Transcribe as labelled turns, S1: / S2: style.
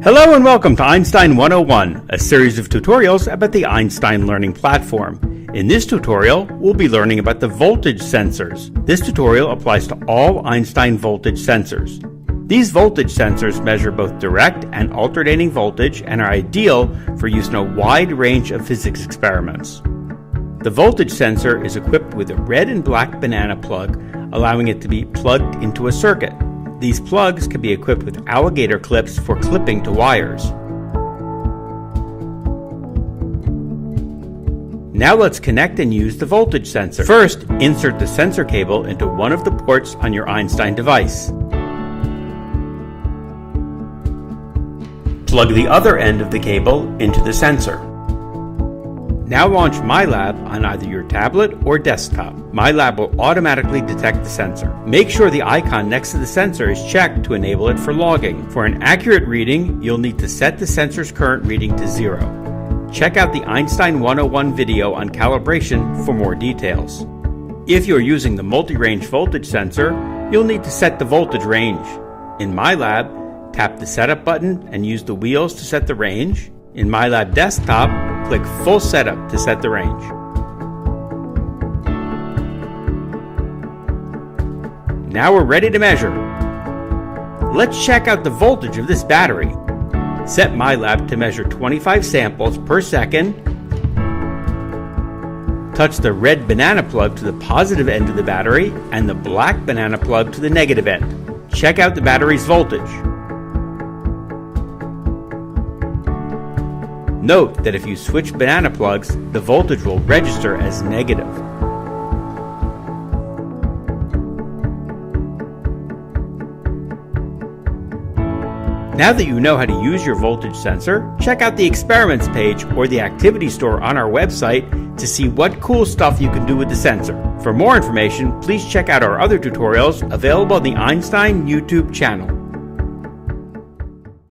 S1: Hello and welcome to Einstein 101, a series of tutorials about the Einstein Learning Platform. In this tutorial, we'll be learning about the voltage sensors. This tutorial applies to all Einstein voltage sensors. These voltage sensors measure both direct and alternating voltage and are ideal for use in a wide range of physics experiments. The voltage sensor is equipped with a red and black banana plug, allowing it to be plugged into a circuit. These plugs can be equipped with alligator clips for clipping to wires. Now let's connect and use the voltage sensor. First, insert the sensor cable into one of the ports on your Einstein device. Plug the other end of the cable into the sensor. Now launch MyLab on either your tablet or desktop. MyLab will automatically detect the sensor. Make sure the icon next to the sensor is checked to enable it for logging. For an accurate reading, you'll need to set the sensor's current reading to 0. Check out the Einstein 101 video on calibration for more details. If you're using the multi-range voltage sensor, you'll need to set the voltage range. In MyLab, tap the Setup button and use the wheels to set the range. In MyLab Desktop, click Full Setup to set the range. Now we're ready to measure. Let's check out the voltage of this battery. Set MyLab to measure 25 samples per second. Touch the red banana plug to the positive end of the battery and the black banana plug to the negative end. Check out the battery's voltage. Note that if you switch banana plugs, the voltage will register as negative. Now that you know how to use your voltage sensor, check out the experiments page or the activity store on our website to see what cool stuff you can do with the sensor. For more information, please check out our other tutorials available on the Einstein YouTube channel.